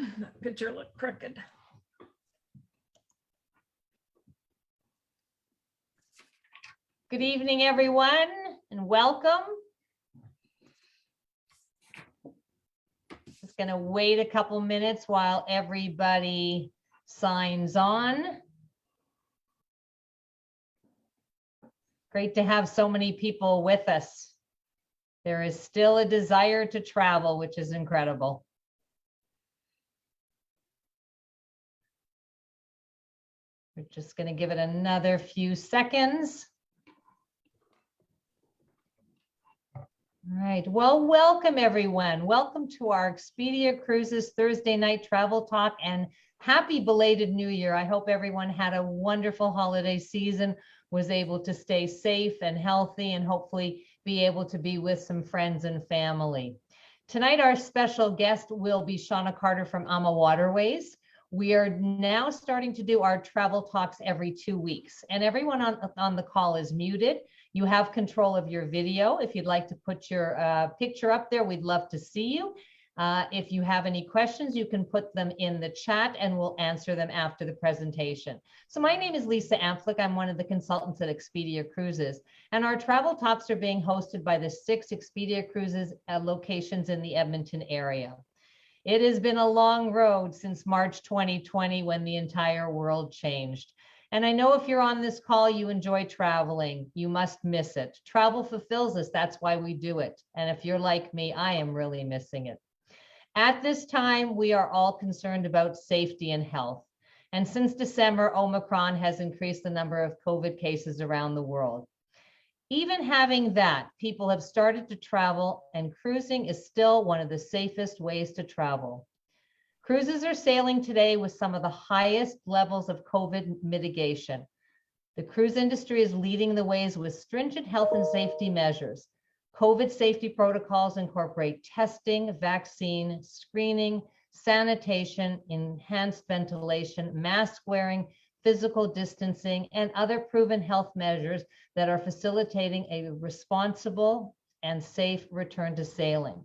That picture looked crooked. Good evening, everyone, and welcome. Just going to wait a couple minutes while everybody signs on. Great to have so many people with us. There is still a desire to travel, which is incredible. We're just going to give it another few seconds. All right, well, welcome everyone. Welcome to our Expedia Cruises Thursday night travel talk, and happy belated New Year. I hope everyone had a wonderful holiday season, was able to stay safe and healthy, and hopefully be able to be with some friends and family. Tonight, our special guest will be Shauna Carter from Amawaterways. We are now starting to do our travel talks every 2 weeks, and everyone on the call is muted. You have control of your video. If you'd like to put your picture up there, we'd love to see you. If you have any questions, you can put them in the chat and we'll answer them after the presentation. So my name is Lisa Amflick. I'm one of the consultants at Expedia Cruises, and our travel talks are being hosted by the 6 Expedia Cruises locations in the Edmonton area. It has been a long road since March 2020 when the entire world changed. And I know if you're on this call, you enjoy traveling. You must miss it. Travel fulfills us. That's why we do it. And if you're like me, I am really missing it. At this time, we are all concerned about safety and health. And since December, Omicron has increased the number of COVID cases around the world. Even having that, people have started to travel, and cruising is still one of the safest ways to travel. Cruises are sailing today with some of the highest levels of COVID mitigation. The cruise industry is leading the ways with stringent health and safety measures. COVID safety protocols incorporate testing, vaccine, screening, sanitation, enhanced ventilation, mask wearing, physical distancing, and other proven health measures that are facilitating a responsible and safe return to sailing.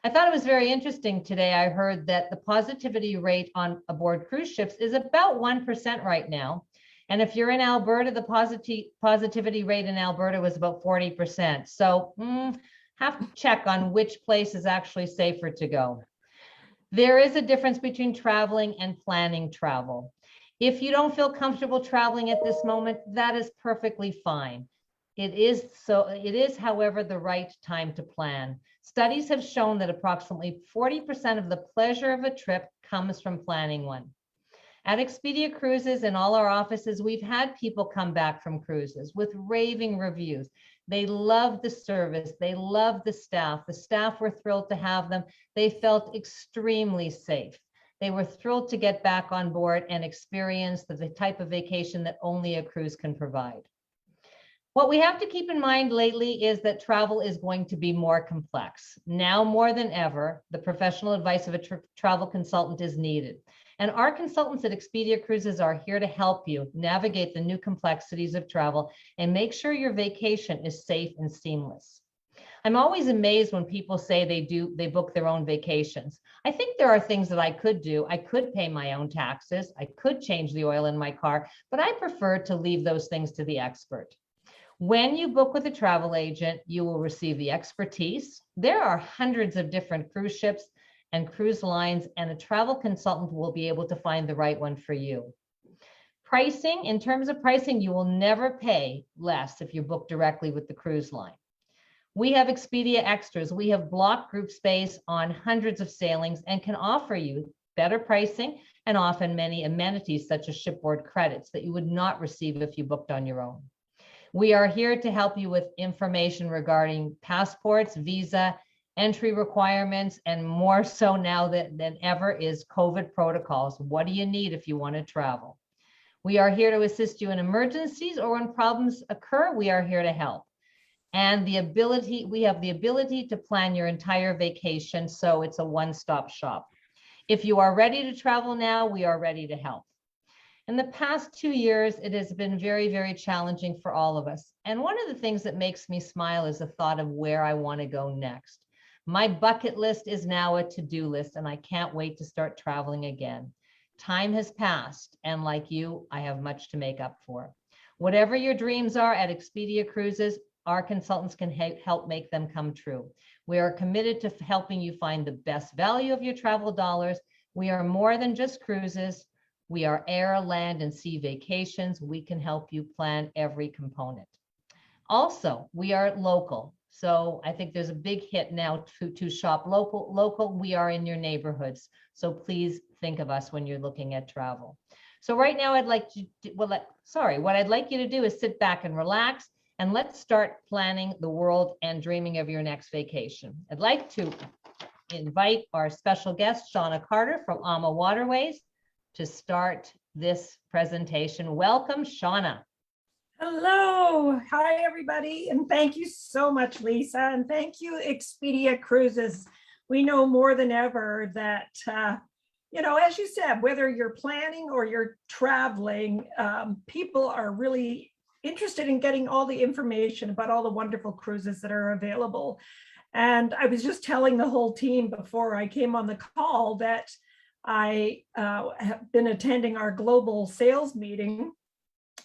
I thought it was very interesting today. I heard that the positivity rate on aboard cruise ships is about 1% right now. And if you're in Alberta, the positivity rate in Alberta was about 40%. So have to check on which place is actually safer to go. There is a difference between traveling and planning travel. If you don't feel comfortable traveling at this moment, that is perfectly fine. It is, however, the right time to plan. Studies have shown that approximately 40% of the pleasure of a trip comes from planning one. At Expedia Cruises, in all our offices, we've had people come back from cruises with raving reviews. They love the service. They love the staff. The staff were thrilled to have them. They felt extremely safe. They were thrilled to get back on board and experience the type of vacation that only a cruise can provide. What we have to keep in mind lately is that travel is going to be more complex. Now more than ever, the professional advice of a travel consultant is needed. And our consultants at Expedia Cruises are here to help you navigate the new complexities of travel and make sure your vacation is safe and seamless. I'm always amazed when people say they book their own vacations. I think there are things that I could do. I could pay my own taxes. I could change the oil in my car, but I prefer to leave those things to the expert. When you book with a travel agent, you will receive the expertise. There are hundreds of different cruise ships and cruise lines, and a travel consultant will be able to find the right one for you. Pricing, in terms of pricing, you will never pay less if you book directly with the cruise line. We have Expedia Extras. We have block group space on hundreds of sailings and can offer you better pricing and often many amenities such as shipboard credits that you would not receive if you booked on your own. We are here to help you with information regarding passports, visa, entry requirements, and more so now than ever is COVID protocols. What do you need if you want to travel? We are here to assist you in emergencies or when problems occur, we are here to help. And we have the ability to plan your entire vacation, so it's a one-stop shop. If you are ready to travel now, we are ready to help. In the past 2 years, it has been very, very challenging for all of us. And one of the things that makes me smile is the thought of where I want to go next. My bucket list is now a to-do list, and I can't wait to start traveling again. Time has passed, and like you, I have much to make up for. Whatever your dreams are at Expedia Cruises, our consultants can help make them come true. We are committed to helping you find the best value of your travel dollars. We are more than just cruises. We are air, land, and sea vacations. We can help you plan every component. Also, we are local. So I think there's a big hit now to shop local. We are in your neighborhoods. So please think of us when you're looking at travel. So right now I'd like to, what I'd like you to do is sit back and relax, and let's start planning the world and dreaming of your next vacation. I'd like to invite our special guest, Shauna Carter from Amawaterways, to start this presentation. Welcome, Shauna. Hello. Hi, everybody. And thank you so much, Lisa. And thank you, Expedia Cruises. We know more than ever that, as you said, whether you're planning or you're traveling, people are really interested in getting all the information about all the wonderful cruises that are available. And I was just telling the whole team before I came on the call that I have been attending our global sales meeting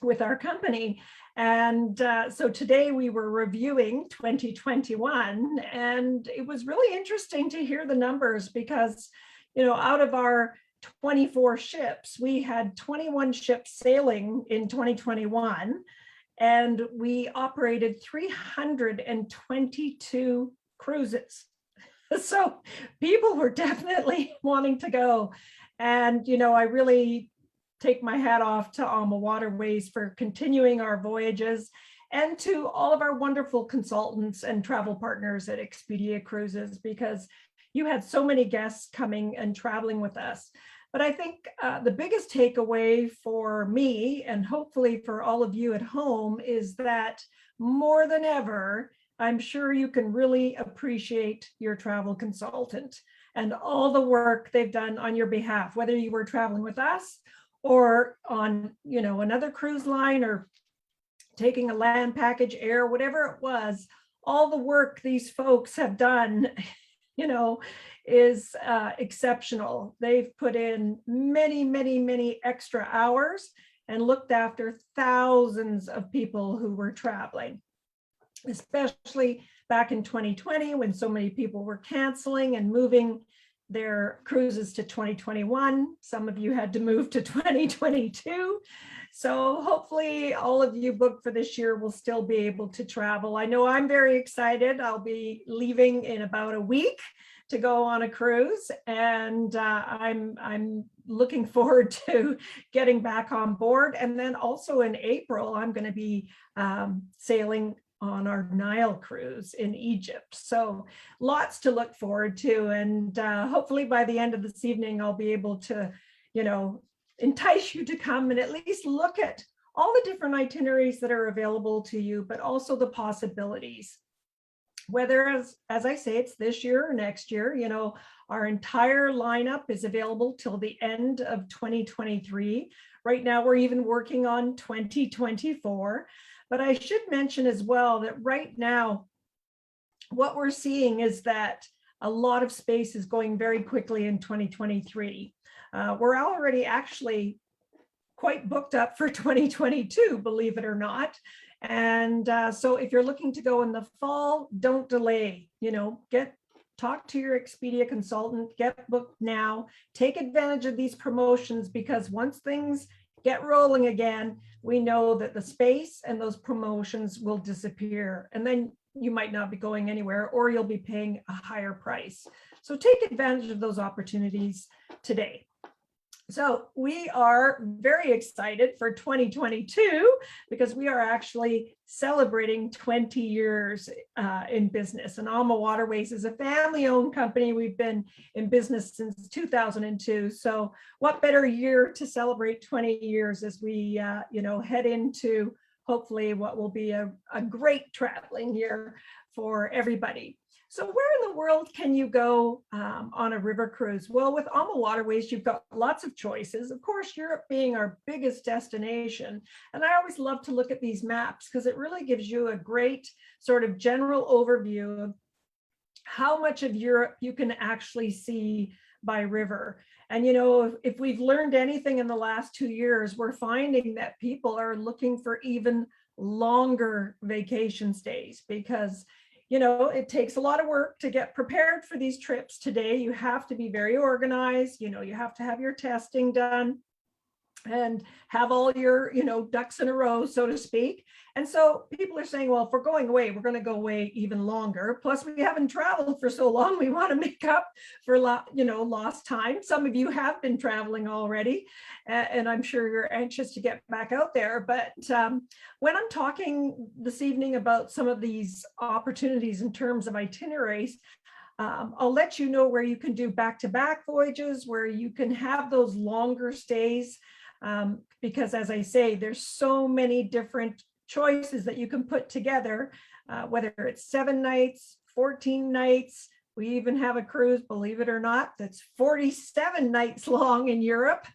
with our company. And so today we were reviewing 2021, and it was really interesting to hear the numbers because, out of our 24 ships, we had 21 ships sailing in 2021, and we operated 322 cruises. So people were definitely wanting to go. And, I really take my hat off to Amawaterways for continuing our voyages, and to all of our wonderful consultants and travel partners at Expedia Cruises, because you had so many guests coming and traveling with us. But I think the biggest takeaway for me, and hopefully for all of you at home, is that more than ever, I'm sure you can really appreciate your travel consultant and all the work they've done on your behalf, whether you were traveling with us or on, another cruise line, or taking a land package, air, whatever it was. All the work these folks have done, is exceptional. They've put in many, many, many extra hours and looked after thousands of people who were traveling, especially back in 2020 when so many people were canceling and moving their cruises to 2021. Some of you had to move to 2022. So hopefully all of you booked for this year will still be able to travel. I know I'm very excited. I'll be leaving in about a week to go on a cruise, and I'm looking forward to getting back on board. And then also in April, I'm going to be sailing on our Nile cruise in Egypt. So lots to look forward to. And hopefully by the end of this evening, I'll be able to, entice you to come and at least look at all the different itineraries that are available to you, but also the possibilities. Whether, as I say, it's this year or next year, our entire lineup is available till the end of 2023. Right now, we're even working on 2024. But I should mention as well that right now, what we're seeing is that a lot of space is going very quickly in 2023. We're already actually quite booked up for 2022, believe it or not. And so if you're looking to go in the fall, don't delay, talk to your Expedia consultant, get booked now, take advantage of these promotions, because once things get rolling again, we know that the space and those promotions will disappear, and then you might not be going anywhere, or you'll be paying a higher price. So take advantage of those opportunities today. So we are very excited for 2022 because we are actually celebrating 20 years in business. And Amawaterways is a family-owned company. We've been in business since 2002. So what better year to celebrate 20 years as we head into hopefully what will be a great traveling year for everybody. So where in the world can you go on a river cruise? Well, with Amawaterways, you've got lots of choices. Of course, Europe being our biggest destination. And I always love to look at these maps because it really gives you a great sort of general overview of how much of Europe you can actually see by river. And, you know, if we've learned anything in the last 2 years, we're finding that people are looking for even longer vacation stays because, you know, it takes a lot of work to get prepared for these trips today. You have to be very organized, you know, you have to have your testing done and have all your, you know, ducks in a row, so to speak. And so people are saying, well, if we're going away, we're going to go away even longer. Plus, we haven't traveled for so long. We want to make up for, you know, lost time. Some of you have been traveling already, and I'm sure you're anxious to get back out there. But when I'm talking this evening about some of these opportunities in terms of itineraries, I'll let you know where you can do back-to-back voyages, where you can have those longer stays. Because as I say, there's so many different choices that you can put together, whether it's 7 nights, 14 nights. We even have a cruise, believe it or not, that's 47 nights long in Europe.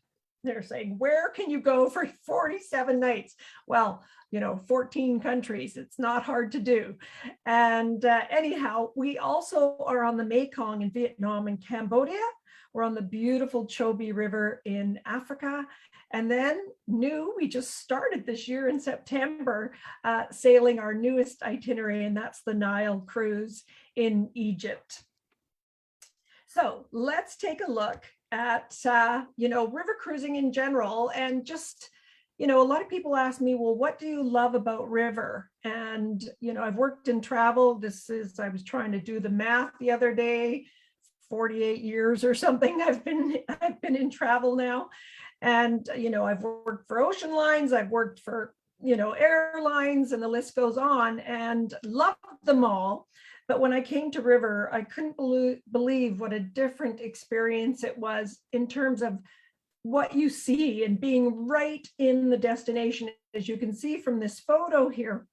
They're saying, where can you go for 47 nights? Well, you know, 14 countries, it's not hard to do. And anyhow, we also are on the Mekong in Vietnam and Cambodia. We're on the beautiful Chobe River in Africa. And then we just started this year in September, sailing our newest itinerary, and that's the Nile cruise in Egypt. So let's take a look at, you know, river cruising in general. And just, you know, a lot of people ask me, well, what do you love about river? And, you know, I've worked in travel. I was trying to do the math the other day, 48 years or something. I've been in travel now. And, you know, I've worked for ocean lines, I've worked for, you know, airlines, and the list goes on, and loved them all. But when I came to river, I couldn't believe what a different experience it was in terms of what you see and being right in the destination. As you can see from this photo here,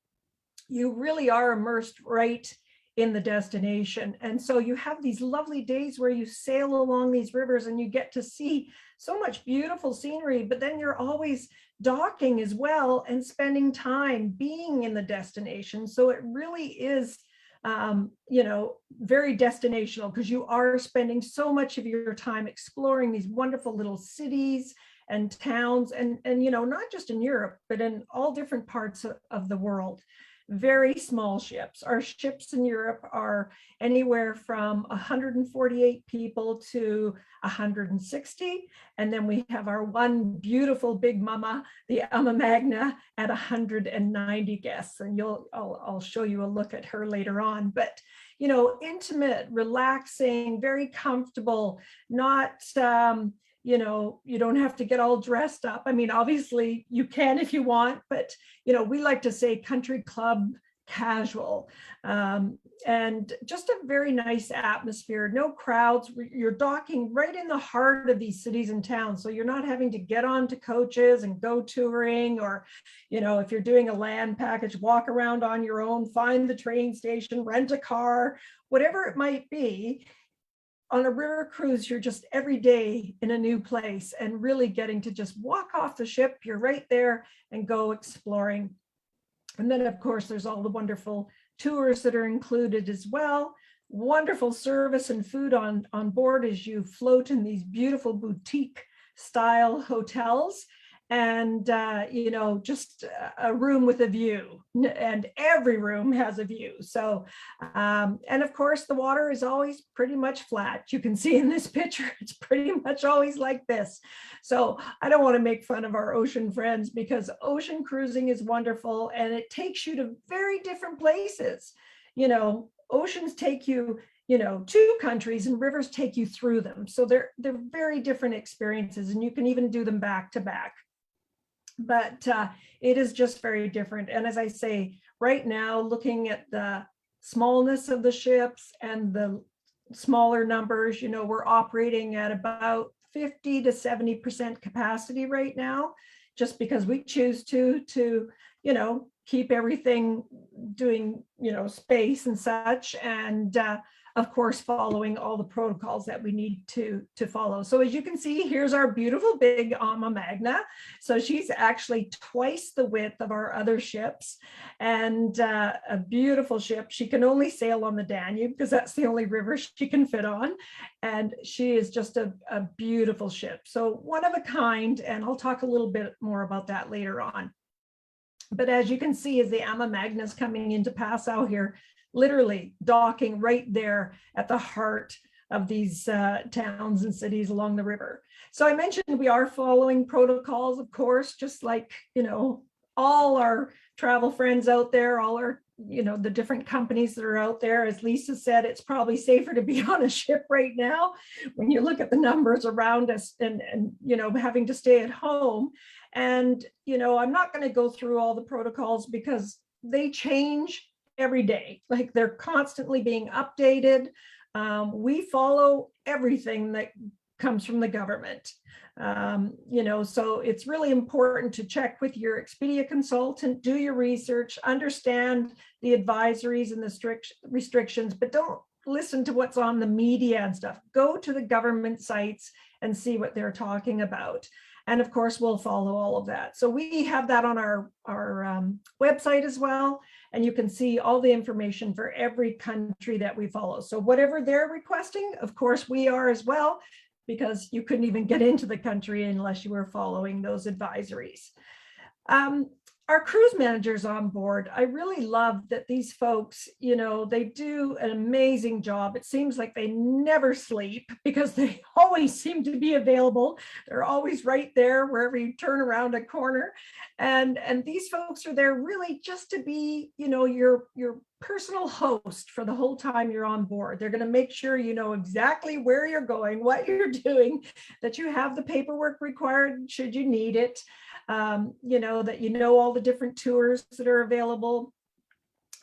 you really are immersed right in the destination. And so you have these lovely days where you sail along these rivers and you get to see so much beautiful scenery, but then you're always docking as well and spending time being in the destination. So it really is, you know, very destinational, because you are spending so much of your time exploring these wonderful little cities and towns, and you know, not just in Europe, but in all different parts of the world. Very small ships. Our ships in Europe are anywhere from 148 people to 160. And then we have our one beautiful big mama, the Ama Magna, at 190 guests. And I'll show you a look at her later on. But, you know, intimate, relaxing, very comfortable, not, you know, you don't have to get all dressed up. I mean, obviously you can if you want, but, you know, we like to say country club casual, and just a very nice atmosphere, no crowds. You're docking right in the heart of these cities and towns. So you're not having to get onto coaches and go touring, or, you know, if you're doing a land package, walk around on your own, find the train station, rent a car, whatever it might be. On a river cruise, you're just every day in a new place and really getting to just walk off the ship. You're right there and go exploring. And then, of course, there's all the wonderful tours that are included as well. Wonderful service and food on board as you float in these beautiful boutique style hotels. And, you know, just a room with a view, and every room has a view. So, and of course, the water is always pretty much flat. You can see in this picture, it's pretty much always like this. So I don't want to make fun of our ocean friends, because ocean cruising is wonderful and it takes you to very different places. You know, oceans take you, you know, to countries, and rivers take you through them. So they're very different experiences, and you can even do them back to back. But it is just very different. And as I say, right now, looking at the smallness of the ships and the smaller numbers, you know, we're operating at about 50 to 70% capacity right now, just because we choose to, you know, keep everything doing, you know, space and such. And of course, following all the protocols that we need to follow. So as you can see, here's our beautiful big Ama Magna. So she's actually twice the width of our other ships, and a beautiful ship. She can only sail on the Danube because that's the only river she can fit on. And she is just a beautiful ship. So one of a kind, and I'll talk a little bit more about that later on. But as you can see, as the Ama Magna is coming into Passau here, literally docking right there at the heart of these towns and cities along the river. So I mentioned we are following protocols, of course, just like, you know, all our travel friends out there, all our, you know, the different companies that are out there. As Lisa said, it's probably safer to be on a ship right now when you look at the numbers around us and you know, having to stay at home. And, you know, I'm not going to go through all the protocols because they change every day. Like, they're constantly being updated. We follow everything that comes from the government. You know, so it's really important to check with your Expedia consultant, do your research, understand the advisories and the strict restrictions, but don't listen to what's on the media and stuff. Go to the government sites and see what they're talking about. And of course, we'll follow all of that. So we have that on our website as well. And you can see all the information for every country that we follow. So whatever they're requesting, of course, we are as well, because you couldn't even get into the country unless you were following those advisories. Our cruise managers on board, I really love that these folks, you know, they do an amazing job. It seems like they never sleep because they always seem to be available. They're always right there wherever you turn around a corner. And these folks are there really just to be, you know, your personal host for the whole time you're on board. They're going to make sure you know exactly where you're going, what you're doing, that you have the paperwork required should you need it. You know, that you know all the different tours that are available.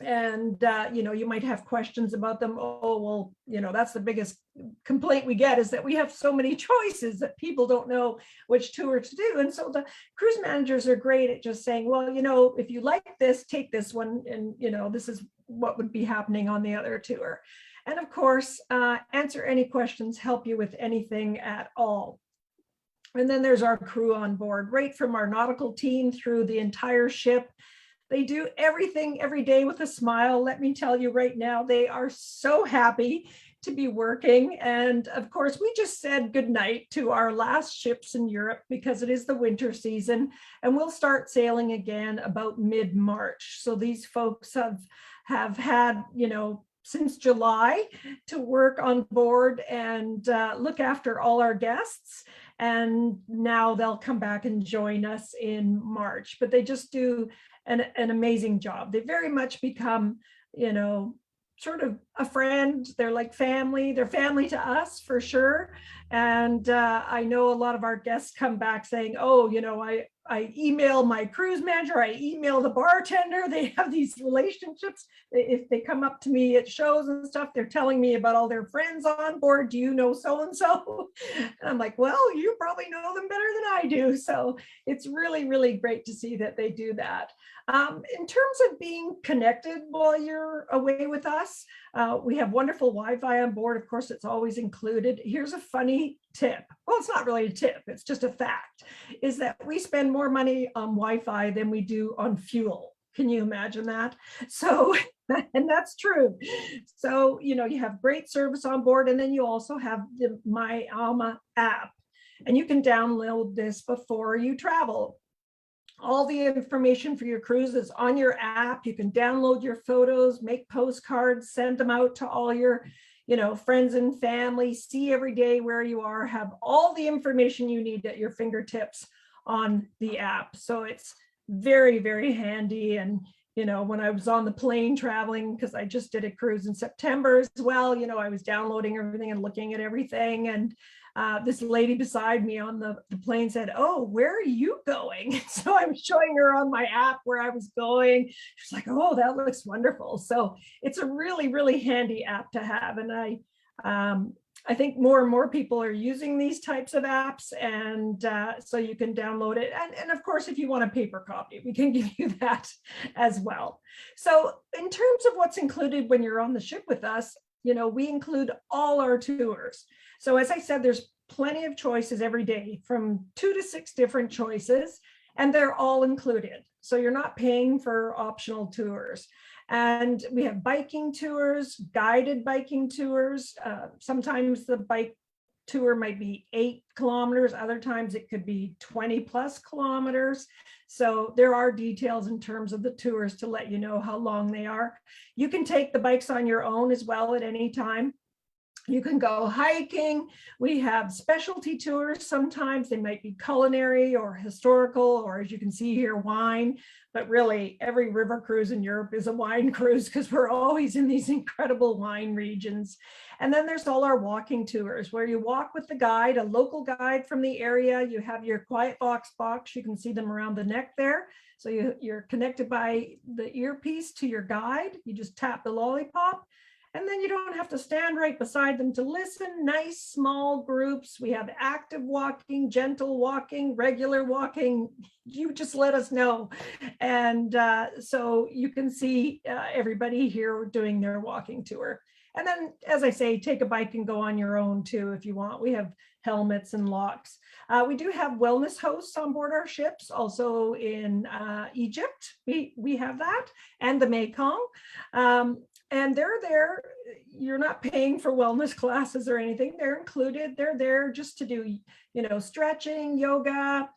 And, you know, you might have questions about them. Oh, well, you know, that's the biggest complaint we get, is that we have so many choices that people don't know which tour to do. And so the cruise managers are great at just saying, well, you know, if you like this, take this one. And, you know, this is what would be happening on the other tour. And of course, answer any questions, help you with anything at all. And then there's our crew on board, right from our nautical team through the entire ship. They do everything every day with a smile. Let me tell you right now, they are so happy to be working. And of course, we just said goodnight to our last ships in Europe because it is the winter season, and we'll start sailing again about mid-March. So these folks have had, you know, since July to work on board and look after all our guests. And now they'll come back and join us in March, but they just do an amazing job. They very much become, you know, sort of a friend. They're like family. They're family to us for sure. And I know a lot of our guests come back saying, oh, you know, I email my cruise manager, I email the bartender. They have these relationships. If they come up to me at shows and stuff, they're telling me about all their friends on board. Do you know so-and-so? And I'm like, well, you probably know them better than I do. So it's really, really great to see that they do that. In terms of being connected while you're away with us, we have wonderful Wi-Fi on board. Of course, it's always included. Here's a funny tip. Well, it's not really a tip, it's just a fact, is that we spend more money on Wi-Fi than we do on fuel. Can you imagine that? So, and that's true. So, you know, you have great service on board, and then you also have the My Ama app, and you can download this before you travel. All the information for your cruise is on your app. You can download your photos, make postcards, send them out to all your, you know, friends and family, see every day where you are, have all the information you need at your fingertips on the app. So it's very, very handy. And, you know, when I was on the plane traveling, because I just did a cruise in September as well, you know, I was downloading everything and looking at everything. And this lady beside me on the plane said, oh, where are you going? So I was showing her on my app where I was going. She's like, oh, that looks wonderful. So it's a really, really handy app to have. And I think more and more people are using these types of apps, and so you can download it. And of course, if you want a paper copy, we can give you that as well. So in terms of what's included when you're on the ship with us, we include all our tours. So as I said, there's plenty of choices every day, from 2 to 6 different choices, and they're all included. So you're not paying for optional tours. And we have biking tours, guided biking tours. Sometimes the bike tour might be 8 kilometers. Other times it could be 20 plus kilometers. So there are details in terms of the tours to let you know how long they are. You can take the bikes on your own as well at any time. You can go hiking. We have specialty tours. Sometimes they might be culinary or historical, or as you can see here, wine. But really, every river cruise in Europe is a wine cruise because we're always in these incredible wine regions. And then there's all our walking tours where you walk with the guide, a local guide from the area. You have your quiet box. You can see them around the neck there. So you're connected by the earpiece to your guide. You just tap the lollipop. And then you don't have to stand right beside them to listen. Nice small groups. We have active walking, gentle walking, regular walking. You just let us know. And so you can see everybody here doing their walking tour. And then, as I say, take a bike and go on your own too if you want. We have helmets and locks. We do have wellness hosts on board our ships, also in Egypt. We have that, and the Mekong. And they're there. You're not paying for wellness classes or anything. They're included. They're there just to do, stretching, yoga,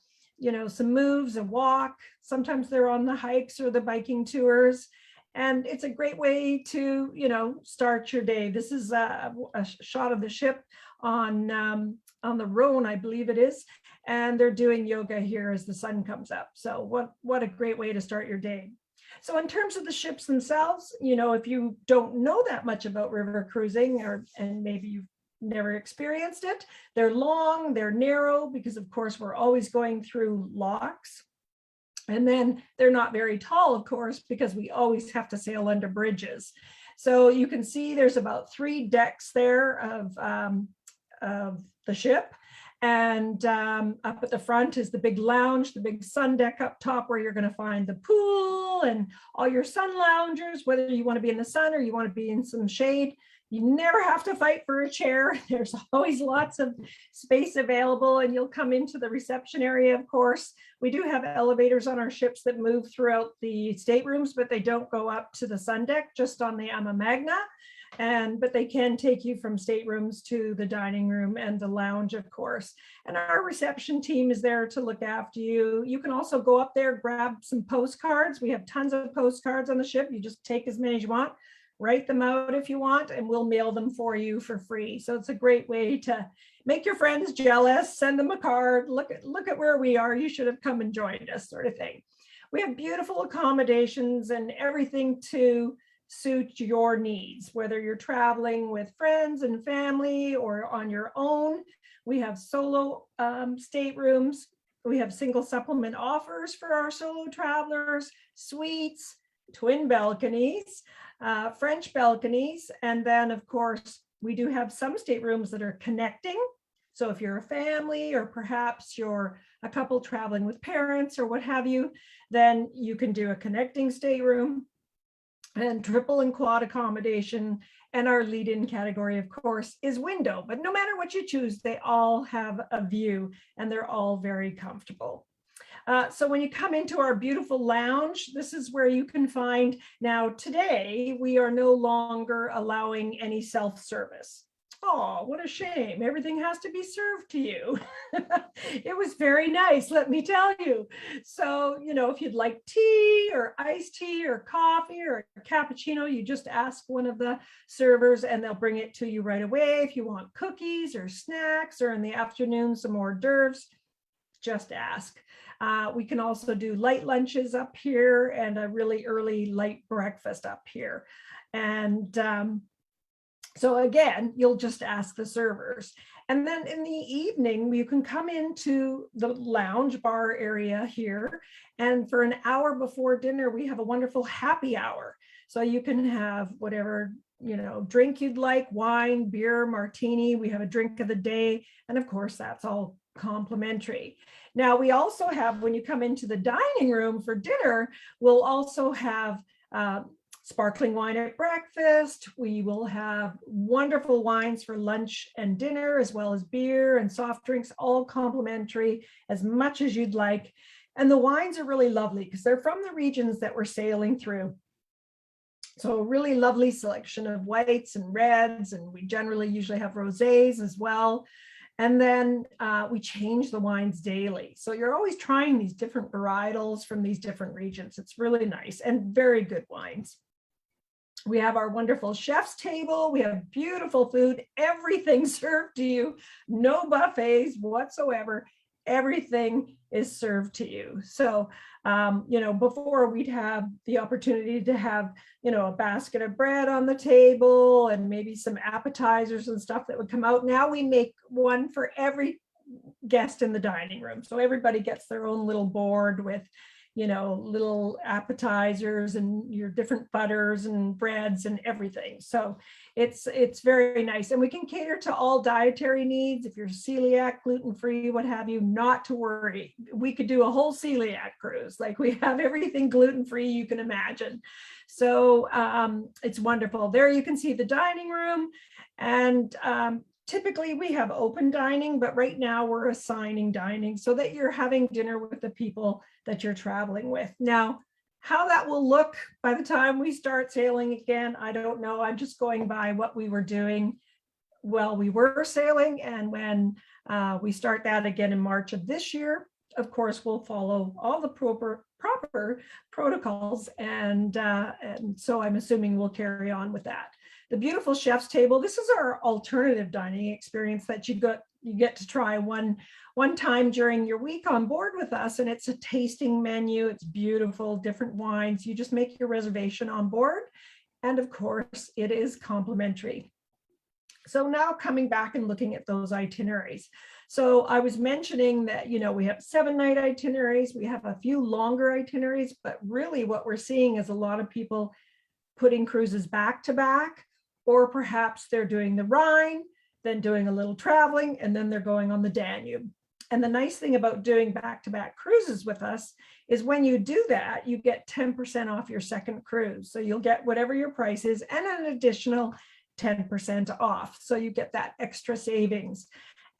some moves, a walk. Sometimes they're on the hikes or the biking tours. And it's a great way to, start your day. This is a shot of the ship on the Rhone, I believe it is. And they're doing yoga here as the sun comes up. So what a great way to start your day. So in terms of the ships themselves, if you don't know that much about river cruising, and maybe you've never experienced it, they're long, they're narrow, because of course we're always going through locks. And then they're not very tall, of course, because we always have to sail under bridges. So you can see there's about 3 decks there of the ship. And up at the front is the big lounge, the big sun deck up top, where you're going to find the pool and all your sun loungers, whether you want to be in the sun or you want to be in some shade. You never have to fight for a chair. There's always lots of space available, and you'll come into the reception area, of course. We do have elevators on our ships that move throughout the staterooms, but they don't go up to the sun deck, just on the Ama Magna. But they can take you from staterooms to the dining room and the lounge, of course. And our reception team is there to look after you. You can also go up there, grab some postcards. We have tons of postcards on the ship. You just take as many as you want, write them out if you want, and we'll mail them for you for free. So it's a great way to make your friends jealous, send them a card, look at where we are. You should have come and joined us, sort of thing. We have beautiful accommodations and everything to suit your needs, whether you're traveling with friends and family or on your own. We have solo staterooms. We have single supplement offers for our solo travelers, suites, twin balconies, French balconies. And then, of course, we do have some staterooms that are connecting. So if you're a family, or perhaps you're a couple traveling with parents or what have you, then you can do a connecting stateroom. And triple and quad accommodation. And our lead-in category, of course, is window. But no matter what you choose, they all have a view, and they're all very comfortable. So when you come into our beautiful lounge, this is where you can find. Now, today, we are no longer allowing any self-service. Oh, what a shame. Everything has to be served to you. It was very nice, let me tell you. So, if you'd like tea or iced tea or coffee or a cappuccino, you just ask one of the servers and they'll bring it to you right away. If you want cookies or snacks, or in the afternoon, some hors d'oeuvres, just ask. We can also do light lunches up here and a really early light breakfast up here. And so again, you'll just ask the servers. And then in the evening, you can come into the lounge bar area here. And for an hour before dinner, we have a wonderful happy hour. So you can have whatever, drink you'd like, wine, beer, martini. We have a drink of the day. And of course, that's all complimentary. Now, we also have, when you come into the dining room for dinner, we'll also have sparkling wine at breakfast. We will have wonderful wines for lunch and dinner, as well as beer and soft drinks, all complimentary, as much as you'd like. And the wines are really lovely because they're from the regions that we're sailing through. So a really lovely selection of whites and reds, and we generally usually have rosés as well. And then we change the wines daily. So you're always trying these different varietals from these different regions. It's really nice and very good wines. We have our wonderful chef's table. We have beautiful food, everything served to you, no buffets whatsoever. Everything is served to you. So, before we'd have the opportunity to have, a basket of bread on the table and maybe some appetizers and stuff that would come out. Now we make one for every guest in the dining room. So everybody gets their own little board with, little appetizers and your different butters and breads and everything. So it's very nice. And we can cater to all dietary needs. If you're celiac, gluten-free, what have you, not to worry. We could do a whole celiac cruise. Like, we have everything gluten-free you can imagine. So it's wonderful. There you can see the dining room, and typically we have open dining, but right now we're assigning dining so that you're having dinner with the people that you're traveling with. Now, how that will look by the time we start sailing again, I don't know. I'm just going by what we were doing while we were sailing. And when we start that again in March of this year, of course, we'll follow all the proper protocols. And so I'm assuming we'll carry on with that. The beautiful chef's table. This is our alternative dining experience that you get to try one time during your week on board with us. And it's a tasting menu. It's beautiful, different wines. You just make your reservation on board. And of course, it is complimentary. So now coming back and looking at those itineraries. So I was mentioning that, we have 7-night itineraries. We have a few longer itineraries, but really what we're seeing is a lot of people putting cruises back to back, or perhaps they're doing the Rhine, then doing a little traveling, and then they're going on the Danube. And the nice thing about doing back-to-back cruises with us is when you do that, you get 10% off your second cruise. So you'll get whatever your price is and an additional 10% off. So you get that extra savings.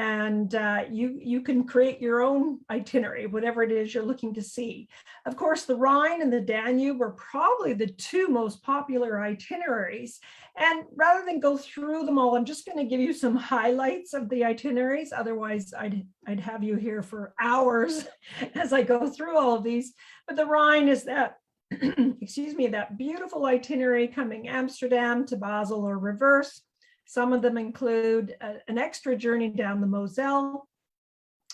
And you can create your own itinerary, whatever it is you're looking to see. Of course, the Rhine and the Danube are probably the two most popular itineraries. And rather than go through them all, I'm just going to give you some highlights of the itineraries. Otherwise, I'd have you here for hours as I go through all of these. But the Rhine is that, excuse me, that beautiful itinerary coming Amsterdam to Basel or reverse. Some of them include an extra journey down the Moselle.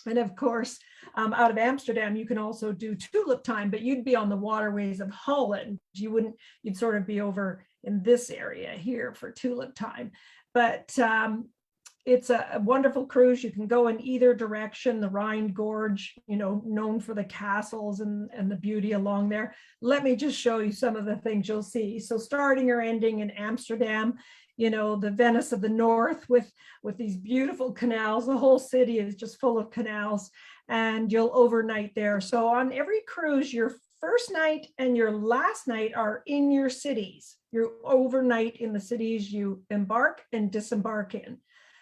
And of course, out of Amsterdam, you can also do tulip time, but you'd be on the waterways of Holland. You'd sort of be over in this area here for tulip time. But it's a wonderful cruise. You can go in either direction. The Rhine Gorge, known for the castles and the beauty along there. Let me just show you some of the things you'll see. So starting or ending in Amsterdam, the Venice of the North with these beautiful canals. The whole city is just full of canals, and you'll overnight there. So on every cruise, your first night and your last night are in your cities. You overnight in the cities you embark and disembark in.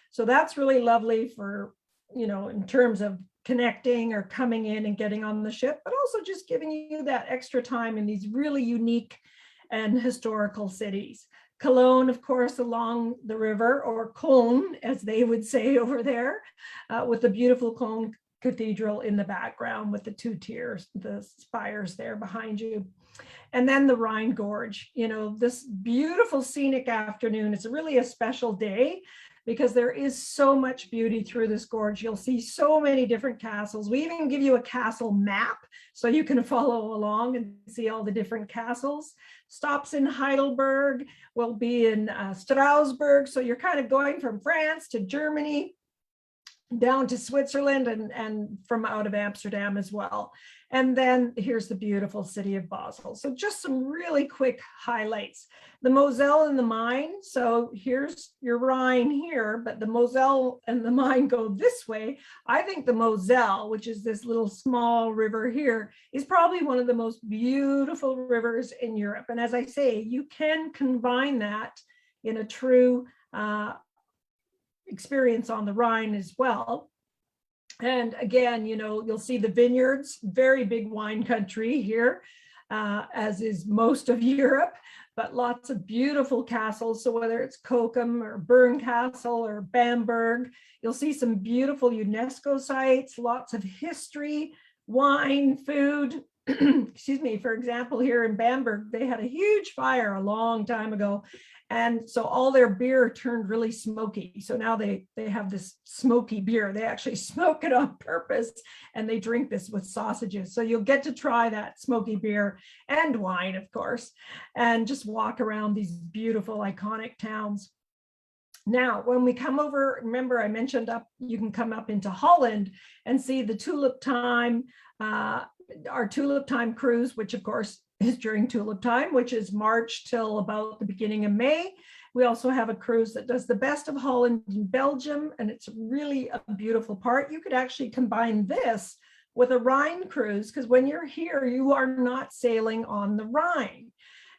So that's really lovely for, in terms of connecting or coming in and getting on the ship, but also just giving you that extra time in these really unique and historical cities. Cologne, of course, along the river, or Cologne, as they would say over there, with the beautiful Cologne Cathedral in the background with the two tiers, the spires there behind you. And then the Rhine Gorge, this beautiful scenic afternoon. It's really a special day because there is so much beauty through this gorge. You'll see so many different castles. We even give you a castle map so you can follow along and see all the different castles. Stops in Heidelberg, will be in Strasbourg. So you're kind of going from France to Germany. down to Switzerland and from out of Amsterdam as well. And then here's the beautiful city of Basel. So just some really quick highlights. The Moselle and the Main. So here's your Rhine here, but the Moselle and the Main go this way. I think the Moselle, which is this little small river here, is probably one of the most beautiful rivers in Europe. And as I say, you can combine that in a true experience on the Rhine as well. And again, you know, you'll see the vineyards, very big wine country here, as is most of Europe, but lots of beautiful castles. So whether it's Kokum or Bern Castle or Bamberg, you'll see some beautiful UNESCO sites, lots of history, wine, food. Excuse me, for example, here in Bamberg, they had a huge fire a long time ago. And so all their beer turned really smoky. So now they have this smoky beer. They actually smoke it on purpose and they drink this with sausages. So you'll get to try that smoky beer and wine, of course, and just walk around these beautiful, iconic towns. Now, when we come over, remember I mentioned you can come up into Holland and see the tulip time, our tulip time cruise, which of course is during tulip time, which is March till about the beginning of May. We also have a cruise that does the best of Holland and Belgium, and it's really a beautiful part. You could actually combine this with a Rhine cruise, because when you're here, you are not sailing on the Rhine.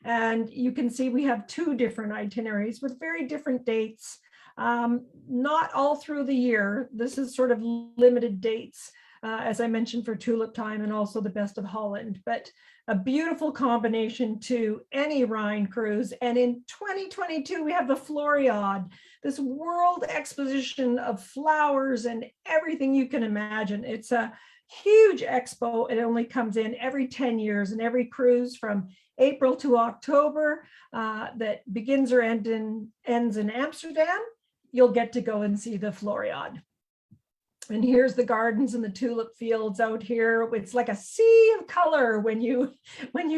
And you can see we have 2 different itineraries with very different dates, not all through the year. This is sort of limited dates, as I mentioned, for tulip time and also the best of Holland, but a beautiful combination to any Rhine cruise. And in 2022, we have the Floriade, this world exposition of flowers and everything you can imagine. It's a huge expo. It only comes in every 10 years, and every cruise from April to October that begins or ends in Amsterdam, you'll get to go and see the Floriade. And here's the gardens and the tulip fields out here. It's like a sea of color when you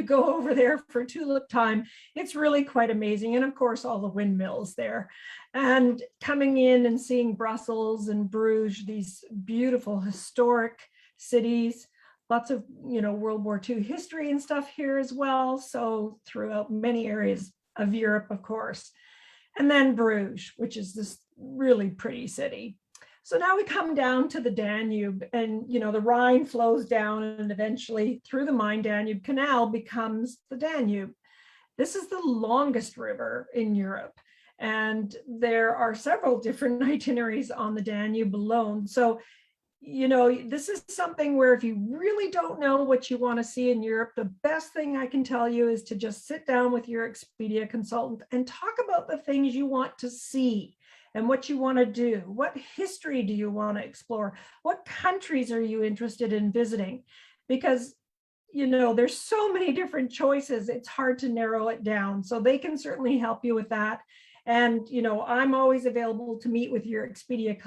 go over there for tulip time. It's really quite amazing. And of course, all the windmills there. And coming in and seeing Brussels and Bruges, these beautiful historic cities, lots of, you know, World War II history and stuff here as well. So throughout many areas of Europe, of course. And then Bruges, which is this really pretty city. So now we come down to the Danube, and, you know, the Rhine flows down and eventually through the Main-Danube Canal becomes the Danube. This is the longest river in Europe, and there are several different itineraries on the Danube alone. So, you know, this is something where if you really don't know what you want to see in Europe, the best thing I can tell you is to just sit down with your Expedia consultant and talk about the things you want to see and what you want to do. What history do you want to explore? What countries are you interested in visiting? Because, you know, there's so many different choices, it's hard to narrow it down. So they can certainly help you with that. And, you know, I'm always available to meet with your Expedia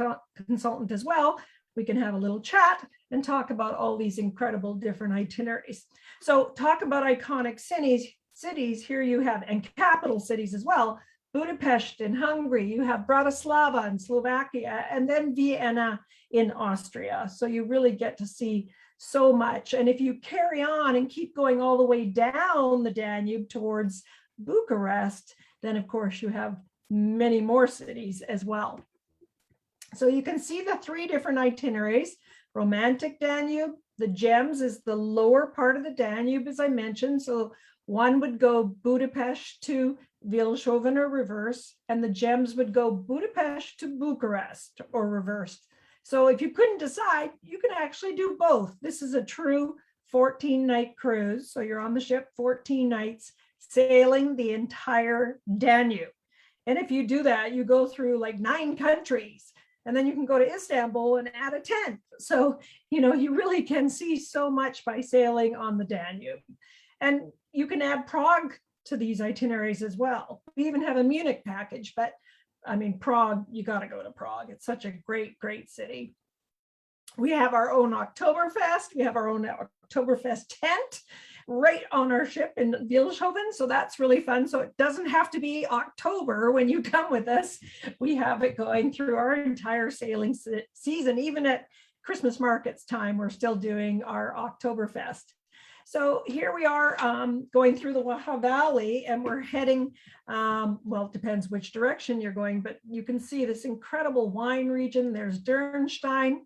consultant as well. We can have a little chat and talk about all these incredible different itineraries. So talk about iconic cities, here you have, and capital cities as well. Budapest in Hungary, you have Bratislava in Slovakia, and then Vienna in Austria. So you really get to see so much. And if you carry on and keep going all the way down the Danube towards Bucharest, then of course you have many more cities as well. So you can see the 3 different itineraries. Romantic Danube, the Gems is the lower part of the Danube, as I mentioned. So one would go Budapest to Vilshofen or reverse, and the Gems would go Budapest to Bucharest or reversed. So if you couldn't decide, you can actually do both. This is a true 14-night cruise. So you're on the ship 14 nights, sailing the entire Danube. And if you do that, you go through like 9 countries, and then you can go to Istanbul and add a 10th. So, you know, you really can see so much by sailing on the Danube. And you can add Prague to these itineraries as well. We even have a Munich package, but I mean, Prague, you got to go to Prague. It's such a great, great city. We have our own Oktoberfest. We have our own Oktoberfest tent. right on our ship in Wilshoven. So that's really fun. So it doesn't have to be October when you come with us. We have it going through our entire sailing season. Even at Christmas markets time, we're still doing our Oktoberfest. So here we are going through the Waha Valley, and we're heading, well, it depends which direction you're going, but you can see this incredible wine region. There's Dürnstein.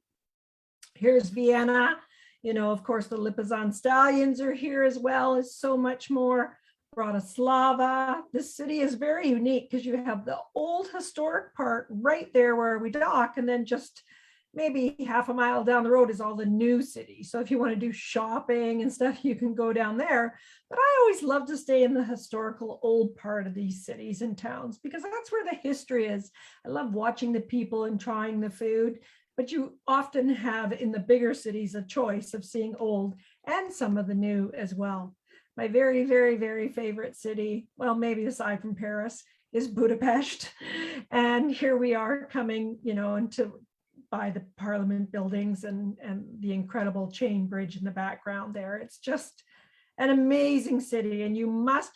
Here's Vienna. You know, of course, the Lipizan stallions are here as well as so much more. Bratislava. This city is very unique because you have the old historic part right there where we dock, and then just maybe half a mile down the road is all the new city. So if you want to do shopping and stuff, you can go down there. But I always love to stay in the historical old part of these cities and towns because that's where the history is. I love watching the people and trying the food, but you often have in the bigger cities a choice of seeing old and some of the new as well. My very, very, very favorite city, well, maybe aside from Paris, is Budapest. And here we are coming, you know, into by the Parliament buildings and the incredible chain bridge in the background there. It's just an amazing city, and you must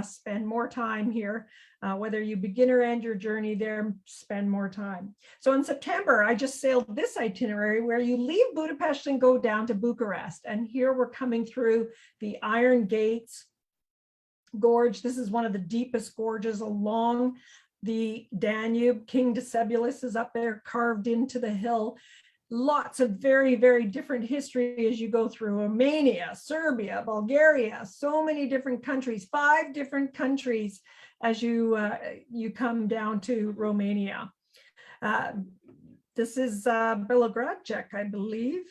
spend more time here. Whether you begin or end your journey there, spend more time. So in September, I just sailed this itinerary where you leave Budapest and go down to Bucharest. And here we're coming through the Iron Gates Gorge. This is one of the deepest gorges along the Danube. King Decebulus is up there carved into the hill. Lots of very, very different history as you go through Romania, Serbia, Bulgaria, so many different countries, 5 different countries as you come down to Romania. This is Belogradchik, I believe.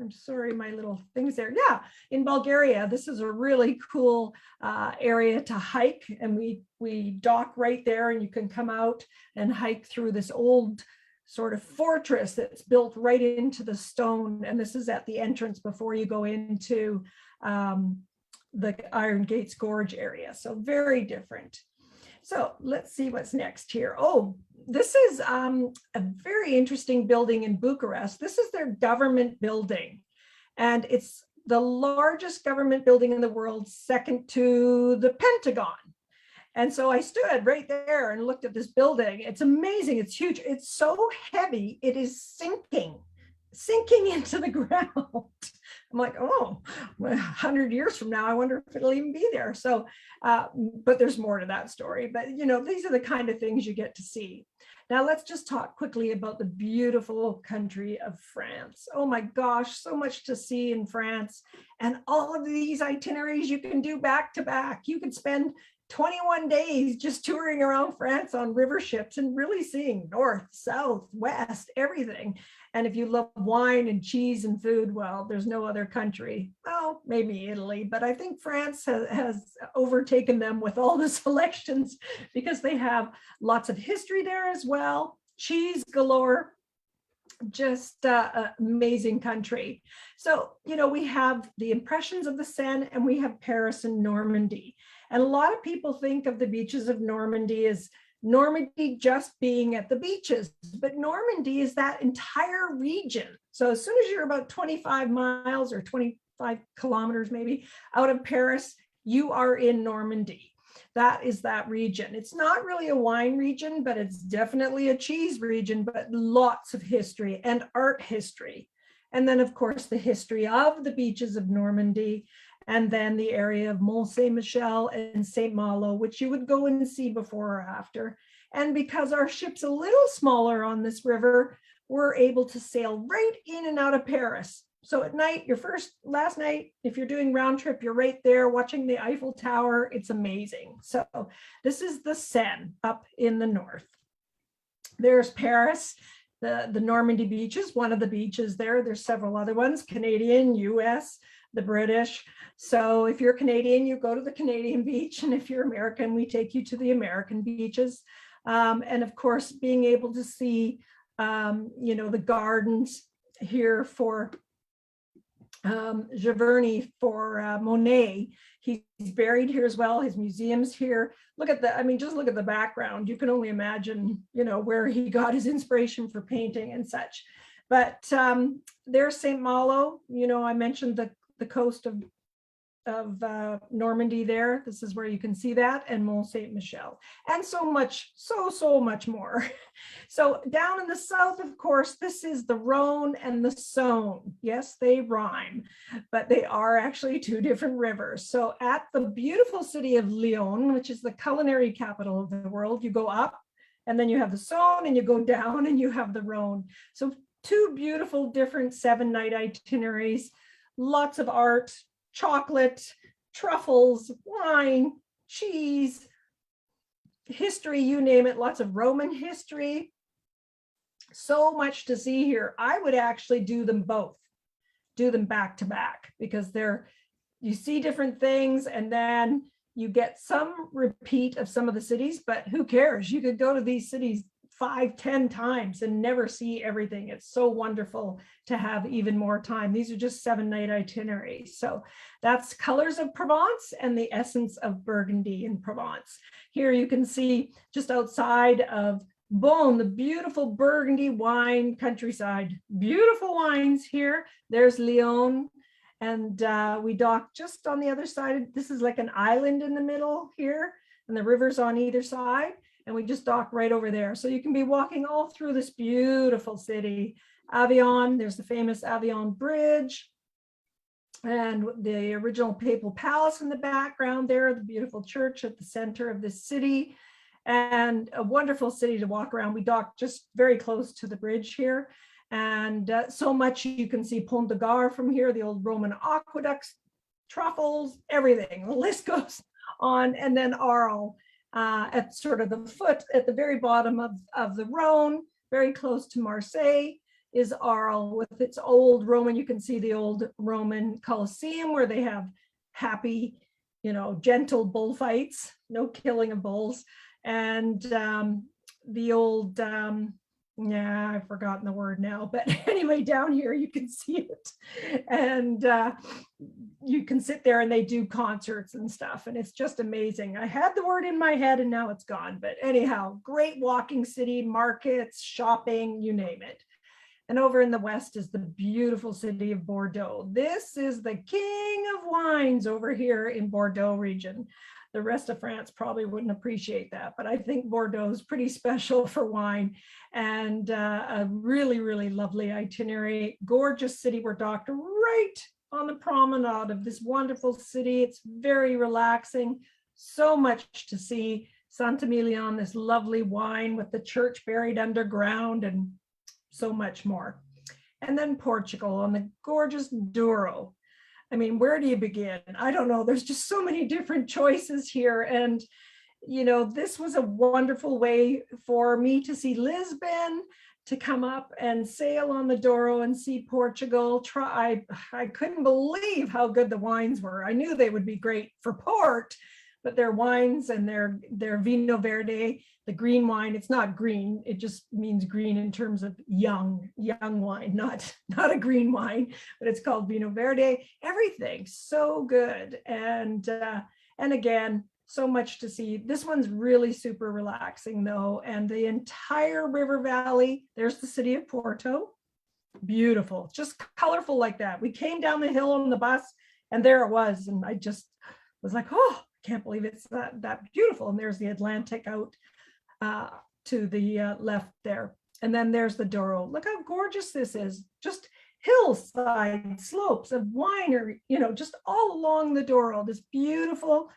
I'm sorry, my little things there. Yeah, in Bulgaria, this is a really cool area to hike, and we dock right there, and you can come out and hike through this old sort of fortress that's built right into the stone. And this is at the entrance before you go into the Iron Gates Gorge area. So very different. So let's see what's next here. Oh, this is a very interesting building in Bucharest. This is their government building, and it's the largest government building in the world, second to the Pentagon. And so I stood right there and looked at this building. It's amazing. It's huge. It's so heavy. It is sinking into the ground. I'm like, oh, 100 years from now, I wonder if it'll even be there. So, but there's more to that story. But, you know, these are the kind of things you get to see. Now, let's just talk quickly about the beautiful country of France. Oh my gosh, so much to see in France. And all of these itineraries you can do back to back. You could spend 21 days just touring around France on river ships and really seeing north, south, west, everything. And if you love wine and cheese and food, well, there's no other country. Well, maybe Italy, but I think France has overtaken them with all the selections because they have lots of history there as well. Cheese galore, just amazing country. So, you know, we have the impressions of the Seine, and we have Paris and Normandy. And a lot of people think of the beaches of Normandy as Normandy just being at the beaches, but Normandy is that entire region. So as soon as you're about 25 miles or 25 kilometers maybe out of Paris, you are in Normandy. That is that region. It's not really a wine region, but it's definitely a cheese region, but lots of history and art history. And then, of course, the history of the beaches of Normandy, and then the area of Mont Saint-Michel and Saint-Malo, which you would go and see before or after. And because our ship's a little smaller on this river, we're able to sail right in and out of Paris. So at night, last night, if you're doing round trip, you're right there watching the Eiffel Tower. It's amazing. So this is the Seine up in the north. There's Paris, the Normandy beaches, one of the beaches there. There's several other ones, Canadian, US, the British. So if you're Canadian, you go to the Canadian beach. And if you're American, we take you to the American beaches. And of course, being able to see, you know, the gardens here for Giverny, for Monet. He's buried here as well. His museum's here. Look at the, I mean, just look at the background. You can only imagine, you know, where he got his inspiration for painting and such. But there's St. Malo. You know, I mentioned the coast of Normandy there. This is where you can see that, and Mont Saint Michel, and so much, so much more. So down in the south, of course, this is the Rhone and the Saône. Yes, they rhyme, but they are actually two different rivers. So at the beautiful city of Lyon, which is the culinary capital of the world, you go up, and then you have the Saône, and you go down, and you have the Rhone. So two beautiful different 7-night itineraries, lots of art, chocolate, truffles, wine, cheese, history, you name it, lots of Roman history. So much to see here. I would actually do them both, do them back to back, because you see different things, and then you get some repeat of some of the cities, but who cares? You could go to these cities 5-10 times and never see everything. It's so wonderful to have even more time. These are just 7-night itineraries. So that's Colors of Provence and the Essence of Burgundy in Provence. Here you can see just outside of Beaune, the beautiful Burgundy wine countryside. Beautiful wines here. There's Lyon. And we dock just on the other side. This is like an island in the middle here, and the river's on either side. And we just dock right over there. So you can be walking all through this beautiful city. Avignon, there's the famous Avignon Bridge, and the original papal palace in the background there, the beautiful church at the center of the city, and a wonderful city to walk around. We dock just very close to the bridge here. And so much you can see Pont de Gare from here, the old Roman aqueducts, truffles, everything. The list goes on. And then Arles, at sort of the foot, at the very bottom of the Rhone, very close to Marseille, is Arles with its old Roman. You can see the old Roman Colosseum where they have happy, gentle bullfights, no killing of bulls. And the old, I've forgotten the word now, but anyway, down here you can see it, and you can sit there and they do concerts and stuff, and it's just amazing. I had the word in my head and now it's gone, but anyhow, great walking city, markets, shopping, you name it. And over in the west is the beautiful city of Bordeaux. This is the king of wines over here in Bordeaux region. The rest of France probably wouldn't appreciate that, but I think Bordeaux is pretty special for wine, and a really, really lovely itinerary. Gorgeous city. We're docked right on the promenade of this wonderful city. It's very relaxing. So much to see. Saint-Emilion, this lovely wine with the church buried underground, and so much more. And then Portugal on the gorgeous Douro. I mean, where do you begin? I don't know. There's just so many different choices here. And, this was a wonderful way for me to see Lisbon, to come up and sail on the Douro and see Portugal. I couldn't believe how good the wines were. I knew they would be great for port, but their wines and their Vinho Verde, the green wine, it's not green, it just means green in terms of young wine, not a green wine, but it's called Vinho Verde. Everything so good. And again, so much to see. This one's really super relaxing though. And the entire river valley, there's the city of Porto. Beautiful, just colorful like that. We came down the hill on the bus and there it was. And I just was like, oh, can't believe it's that beautiful. And there's the Atlantic out to the left there. And then there's the Douro. Look how gorgeous this is. Just hillside slopes of winery, just all along the Douro, this beautiful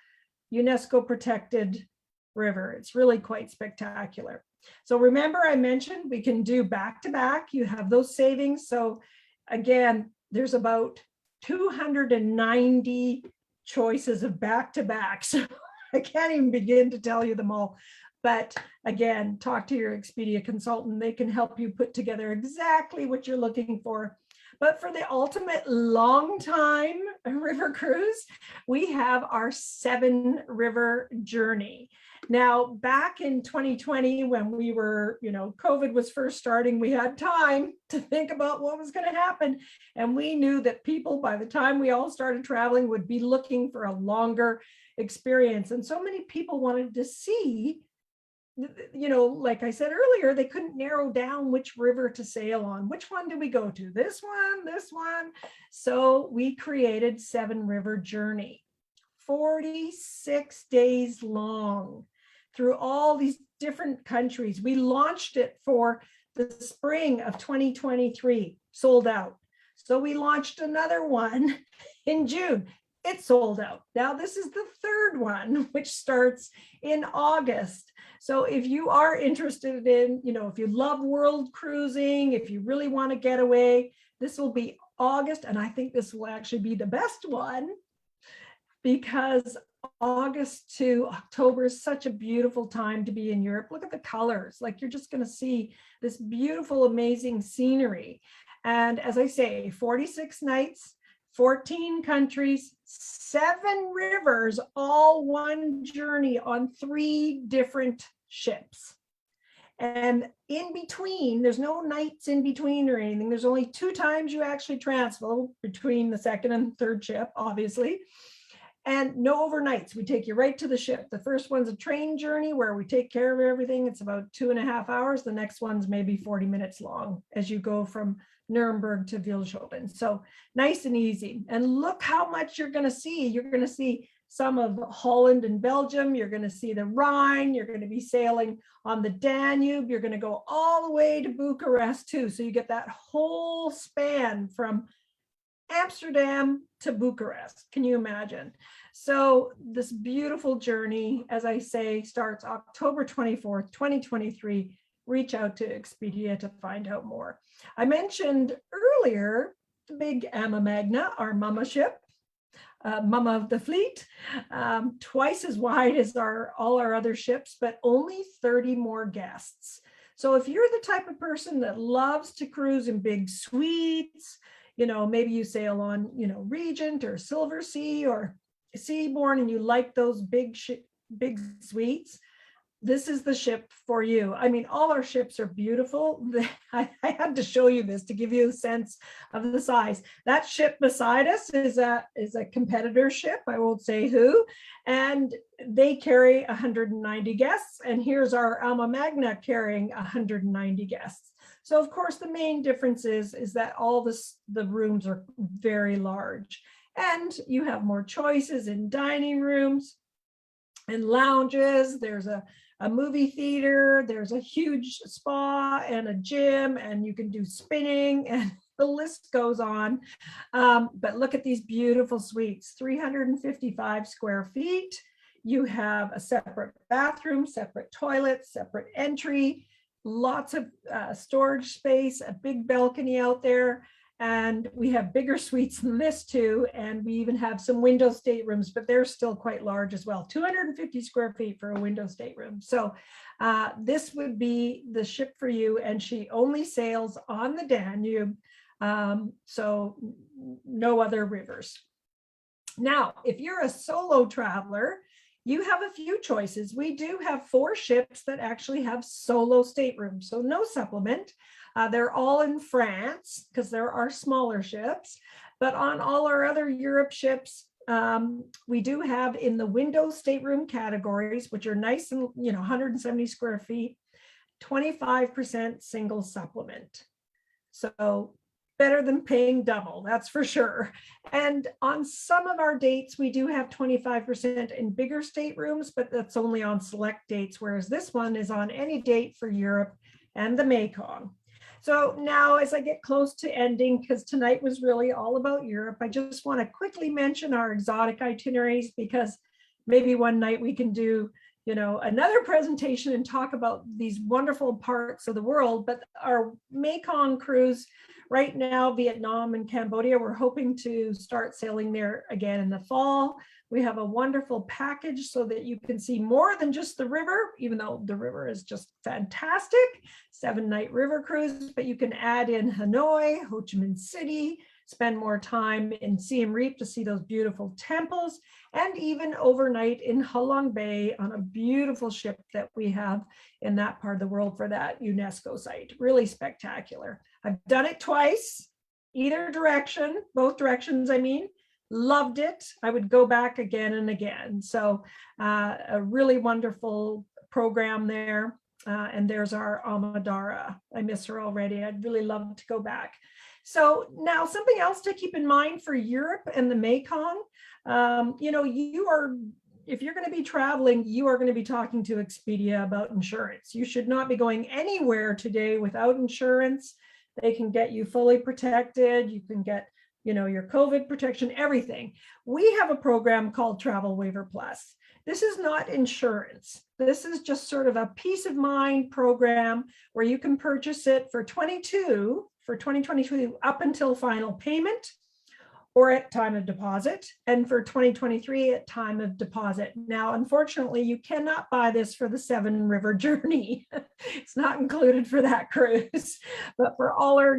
UNESCO protected river. It's really quite spectacular. So remember, I mentioned we can do back to back. You have those savings. So again, there's about 290 choices of back to back. So I can't even begin to tell you them all. But again, talk to your Expedia consultant. They can help you put together exactly what you're looking for. But for the ultimate long time river cruise, we have our 7-river journey. Now, back in 2020, when we were, COVID was first starting, we had time to think about what was going to happen. And we knew that people, by the time we all started traveling, would be looking for a longer experience. And so many people wanted to see you know, like I said earlier, they couldn't narrow down which river to sail on. Which one do we go to? This one, this one. So we created 7-River Journey, 46 days long through all these different countries. We launched it for the spring of 2023, sold out. So we launched another one in June. It sold out. Now this is the third one, which starts in August. So if you are interested in, you know, if you love world cruising, if you really want to get away, this will be August. And I think this will actually be the best one, because August to October is such a beautiful time to be in Europe. Look at the colors. Like, you're just going to see this beautiful, amazing scenery. And as I say, 46 nights, 14 countries, 7 rivers, all one journey on 3 different ships. And in between, there's no nights in between or anything. There's only 2 times you actually transfer between the second and third ship, obviously. And no overnights. We take you right to the ship. The first one's a train journey where we take care of everything. It's about 2.5 hours. The next one's maybe 40 minutes long as you go from Nuremberg to Vilshofen. So nice and easy. And look how much you're going to see. You're going to see some of Holland and Belgium. You're going to see the Rhine. You're going to be sailing on the Danube. You're going to go all the way to Bucharest too. So you get that whole span from Amsterdam to Bucharest. Can you imagine? So this beautiful journey, as I say, starts October 24th, 2023. Reach out to Expedia to find out more. I mentioned earlier the big Amma Magna, our mama ship, mama of the fleet, twice as wide as all our other ships, but only 30 more guests. So if you're the type of person that loves to cruise in big suites, you know, maybe you sail on, you know, Regent or Silver Sea or Seabourn, and you like those big suites, this is the ship for you. I mean, all our ships are beautiful. I had to show you this to give you a sense of the size. That ship beside us is a competitor ship. I won't say who, and they carry 190 guests. And here's our Alma Magna carrying 190 guests. So of course, the main difference is that the rooms are very large, and you have more choices in dining rooms and lounges. There's a movie theater, there's a huge spa and a gym, and you can do spinning, and the list goes on. But look at these beautiful suites, 355 square feet. You have a separate bathroom, separate toilet, separate entry, lots of storage space, a big balcony out there. And we have bigger suites than this too. And we even have some window staterooms, but they're still quite large as well. 250 square feet for a window stateroom. So this would be the ship for you. And she only sails on the Danube. So no other rivers. Now, if you're a solo traveler, you have a few choices. We do have 4 ships that actually have solo staterooms, so no supplement. They're all in France because there are smaller ships, but on all our other Europe ships, we do have in the window stateroom categories, which are nice and, you know, 170 square feet, 25% single supplement. So better than paying double, that's for sure. And on some of our dates, we do have 25% in bigger staterooms, but that's only on select dates, whereas this one is on any date for Europe and the Mekong. So now, as I get close to ending, because tonight was really all about Europe, I just want to quickly mention our exotic itineraries, because maybe one night we can do, you know, another presentation and talk about these wonderful parts of the world. But our Mekong cruise right now, Vietnam and Cambodia, we're hoping to start sailing there again in the fall. We have a wonderful package so that you can see more than just the river, even though the river is just fantastic. 7-night river cruise, but you can add in Hanoi, Ho Chi Minh City, spend more time in Siem Reap to see those beautiful temples, and even overnight in Halong Bay on a beautiful ship that we have in that part of the world for that UNESCO site. Really spectacular. I've done it twice, either direction, both directions, I mean. Loved it. I would go back again and again. So a really wonderful program there. And there's our Amadara. I miss her already. I'd really love to go back. So now something else to keep in mind for Europe and the Mekong, if you're going to be traveling, you are going to be talking to Expedia about insurance. You should not be going anywhere today without insurance. They can get you fully protected. You can get, your COVID protection, everything. We have a program called Travel Waiver Plus. This is not insurance. This is just sort of a peace of mind program where you can purchase it for 2022 up until final payment, or at time of deposit, and for 2023 at time of deposit. Now, unfortunately, you cannot buy this for the 7 River journey. It's not included for that cruise, but for all our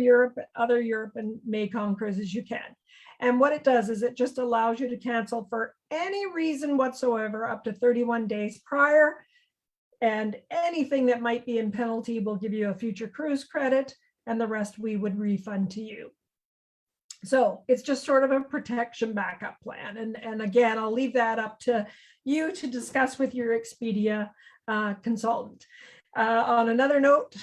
other Europe and Mekong cruises, you can. And what it does is it just allows you to cancel for any reason whatsoever up to 31 days prior, and anything that might be in penalty will give you a future cruise credit, and the rest we would refund to you. So it's just sort of a protection backup plan. And again, I'll leave that up to you to discuss with your Expedia consultant. On another note,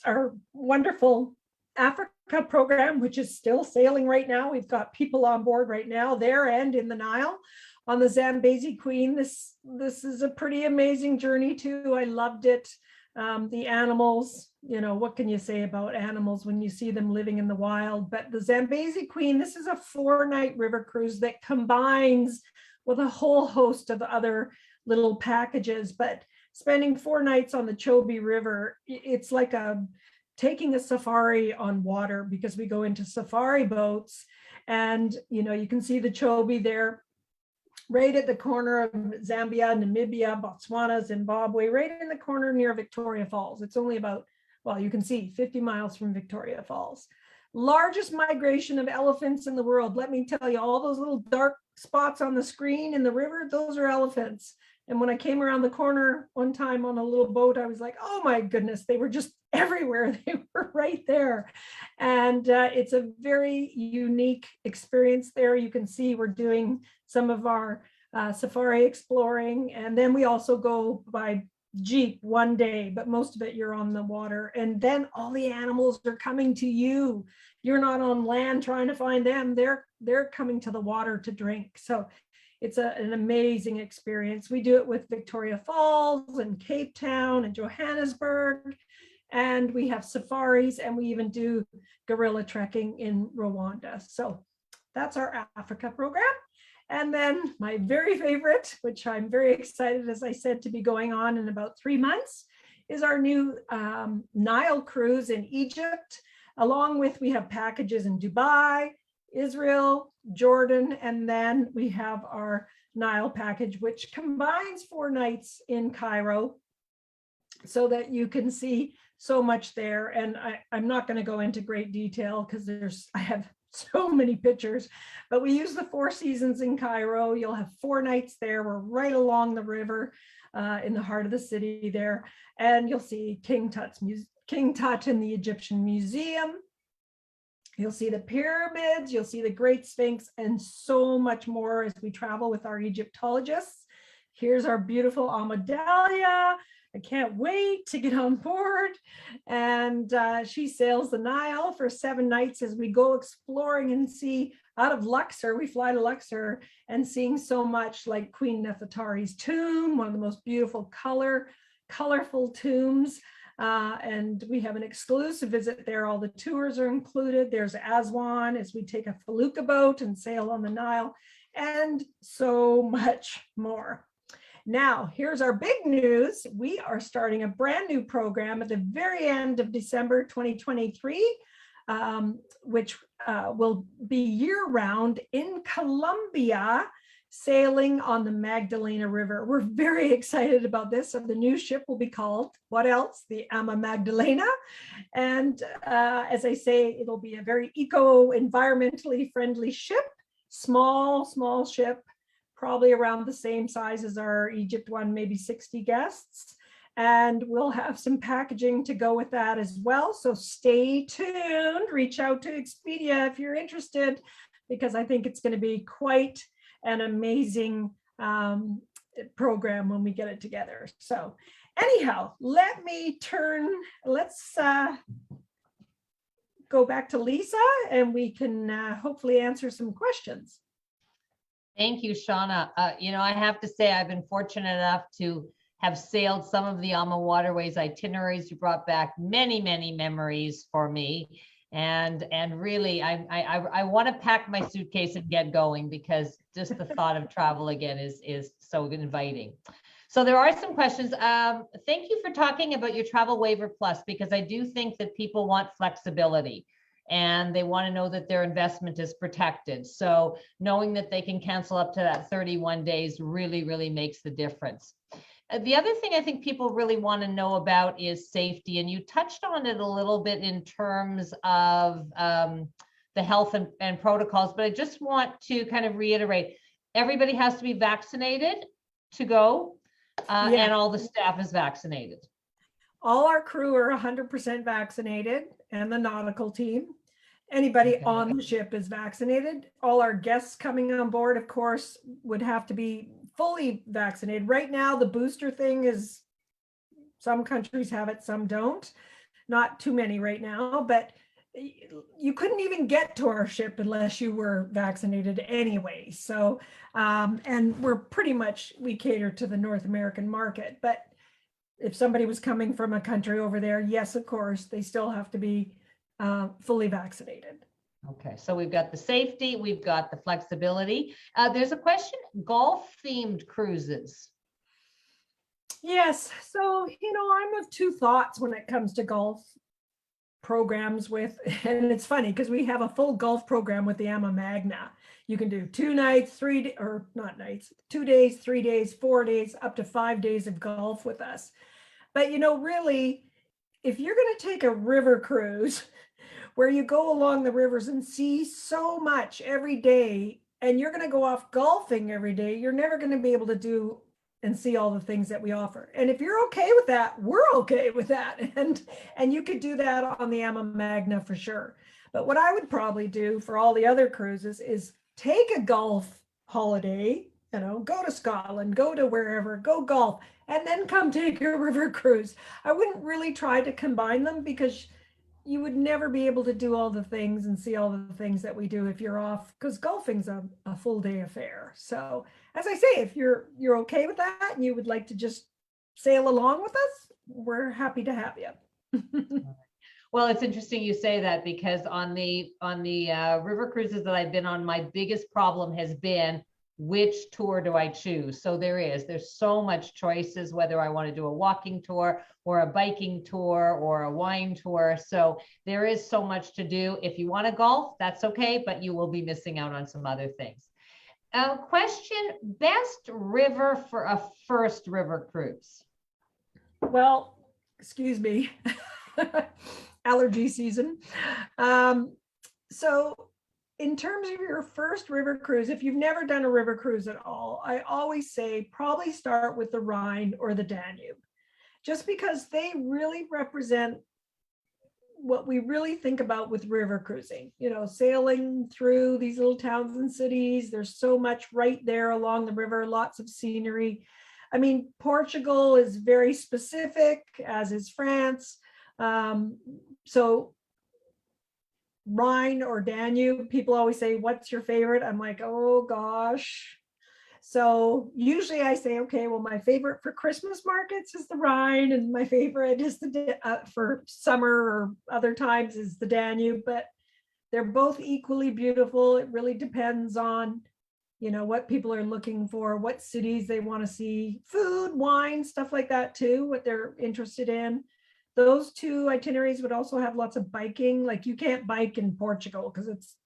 our wonderful Africa program, which is still sailing right now. We've got people on board right now there and in the Nile on the Zambezi Queen. This is a pretty amazing journey too. I loved it. The animals, what can you say about animals when you see them living in the wild? But the Zambezi Queen, this is a 4-night river cruise that combines with a whole host of other little packages. But spending 4 nights on the Chobe River, it's like taking a safari on water, because we go into safari boats, and you can see the Chobe there, right at the corner of Zambia, Namibia, Botswana, Zimbabwe, right in the corner near Victoria Falls. It's only about, you can see 50 miles from Victoria Falls. Largest migration of elephants in the world. Let me tell you, all those little dark spots on the screen in the river, those are elephants. And when I came around the corner one time on a little boat, I was like, oh my goodness, they were just everywhere. They were right there. And it's a very unique experience there. You can see we're doing some of our safari exploring. And then we also go by Jeep one day, but most of it you're on the water. And then all the animals are coming to you. You're not on land trying to find them. They're coming to the water to drink. So it's an amazing experience. We do it with Victoria Falls and Cape Town and Johannesburg. And we have safaris, and we even do gorilla trekking in Rwanda. So that's our Africa program. And then my very favorite, which I'm very excited, as I said, to be going on in about 3 months, is our new Nile cruise in Egypt. Along with, we have packages in Dubai, Israel, Jordan, and then we have our Nile package, which combines 4 nights in Cairo, so that you can see so much there. And I'm not going to go into great detail because I have so many pictures, but we use the 4 seasons in Cairo. You'll have 4 nights there. We're right along the river in the heart of the city there. And you'll see King Tut in the Egyptian Museum. You'll see the pyramids, you'll see the Great Sphinx, and so much more as we travel with our Egyptologists. Here's our beautiful Amadalia. I can't wait to get on board. And she sails the Nile for 7 nights as we go exploring and see out of Luxor. We fly to Luxor and seeing so much, like Queen Nefertari's tomb, one of the most beautiful colorful tombs. And we have an exclusive visit there. All the tours are included. There's Aswan as we take a felucca boat and sail on the Nile, and so much more. Now, here's our big news. We are starting a brand new program at the very end of December 2023, which will be year-round in Colombia, sailing on the Magdalena River. We're very excited about this. So the new ship will be called, what else? The Ama Magdalena. And as I say, it'll be a very environmentally friendly ship, small ship, probably around the same size as our Egypt one, maybe 60 guests. And we'll have some packaging to go with that as well. So stay tuned, reach out to Expedia if you're interested, because I think it's going to be quite an amazing program when we get it together. So Anyhow, let's go back to Lisa and we can hopefully answer some questions. Thank you, Shauna. I have to say I've been fortunate enough to have sailed some of the Amawaterways itineraries. You brought back many, many memories for me. And really, I want to pack my suitcase and get going, because just the thought of travel again is so inviting. So there are some questions. Thank you for talking about your Travel Waiver Plus, because I do think that people want flexibility and they want to know that their investment is protected. So knowing that they can cancel up to that 31 days really, really makes the difference. The other thing I think people really want to know about is safety. And you touched on it a little bit in terms of the health and protocols, but I just want to kind of reiterate, everybody has to be vaccinated to go, and all the staff is vaccinated. All our crew are 100% vaccinated, and the nautical team. Anybody on the ship is vaccinated. All our guests coming on board, of course, would have to be fully vaccinated. Right now, the booster thing is, some countries have it, some don't. Not too many right now, but you couldn't even get to our ship unless you were vaccinated anyway. So, and we cater to the North American market. But if somebody was coming from a country over there, yes, of course, they still have to be fully vaccinated. Okay, so we've got the safety, we've got the flexibility. There's a question, golf themed cruises. Yes, so, I'm of two thoughts when it comes to golf programs and it's funny because we have a full golf program with the Ama Magna. You can do 2 nights, 3 or not nights, 2 days, 3 days, 4 days, up to 5 days of golf with us. But, really, if you're going to take a river cruise where you go along the rivers and see so much every day, and you're going to go off golfing every day, you're never going to be able to do and see all the things that we offer. And if you're okay with that, we're okay with that. And you could do that on the Ama Magna for sure. But what I would probably do for all the other cruises is take a golf holiday, go to Scotland, go to wherever, go golf, and then come take a river cruise. I wouldn't really try to combine them, because you would never be able to do all the things and see all the things that we do if you're off, because golfing's a full day affair. So as I say, if you're okay with that and you would like to just sail along with us, we're happy to have you. Well, it's interesting you say that, because on the river cruises that I've been on, my biggest problem has been, which tour do I choose? So there's so much choices, whether I want to do a walking tour or a biking tour or a wine tour. So there is so much to do. If you want to golf, that's okay, but you will be missing out on some other things. Question, best river for a first river cruise? Well, excuse me, allergy season. So in terms of your first river cruise, if you've never done a river cruise at all, I always say probably start with the Rhine or the Danube, just because they really represent what we really think about with river cruising, sailing through these little towns and cities. There's so much right there along the river, lots of scenery. I mean, Portugal is very specific, as is France. So Rhine or Danube, people always say, what's your favorite? I'm like, oh gosh. So usually I say, okay, well, my favorite for Christmas markets is the Rhine, and my favorite is for summer or other times is the Danube, but they're both equally beautiful. It really depends on, what people are looking for, what cities they want to see, food, wine, stuff like that too, what they're interested in. Those two itineraries would also have lots of biking. Like, you can't bike in Portugal because it's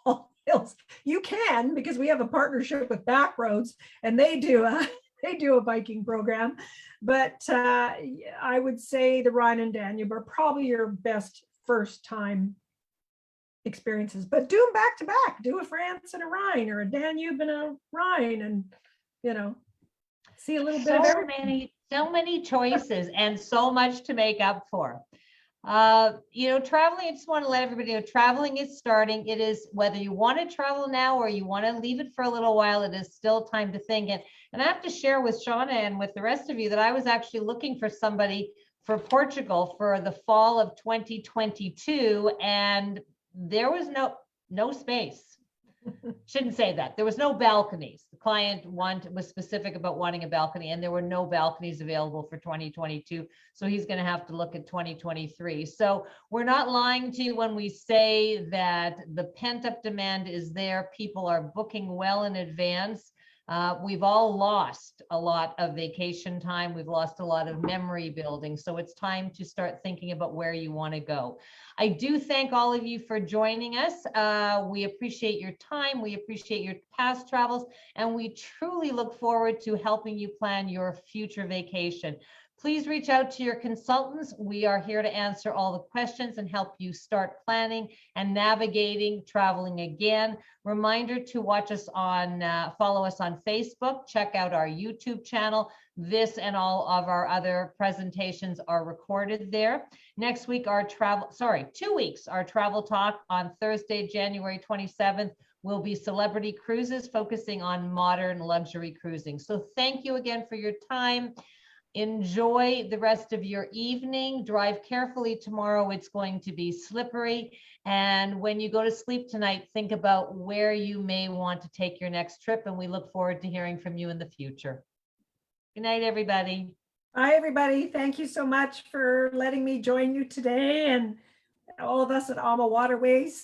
all hills. You can, because we have a partnership with Backroads, and they do a biking program. But I would say the Rhine and Danube are probably your best first time experiences. But do them back to back. Do a France and a Rhine, or a Danube and a Rhine, and see a little bit of everything. So many choices and so much to make up for. Traveling, I just want to let everybody know, traveling is starting. It is, whether you want to travel now or you want to leave it for a little while, it is still time to think. And I have to share with Shauna and with the rest of you that I was actually looking for somebody for Portugal for the fall of 2022, and there was no space. Shouldn't say that. There was no balconies. The client was specific about wanting a balcony, and there were no balconies available for 2022. So he's going to have to look at 2023. So we're not lying to you when we say that the pent-up demand is there. People are booking well in advance. We've all lost a lot of vacation time. We've lost a lot of memory building. So it's time to start thinking about where you want to go. I do thank all of you for joining us. We appreciate your time. We appreciate your past travels, and we truly look forward to helping you plan your future vacation. Please reach out to your consultants. We are here to answer all the questions and help you start planning and navigating traveling again. Reminder to watch us on, follow us on Facebook, check out our YouTube channel. This and all of our other presentations are recorded there. Next week, 2 weeks, our travel talk on Thursday, January 27th, will be celebrity cruises, focusing on modern luxury cruising. So thank you again for your time. Enjoy the rest of your evening. Drive carefully tomorrow. It's going to be slippery. And when you go to sleep tonight, think about where you may want to take your next trip. And we look forward to hearing from you in the future. Good night, everybody. Bye, everybody. Thank you so much for letting me join you today. And all of us at Amawaterways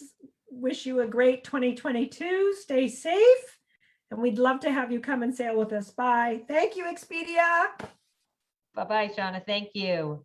wish you a great 2022. Stay safe. And we'd love to have you come and sail with us. Bye. Thank you, Expedia. Bye-bye, Shauna. Thank you.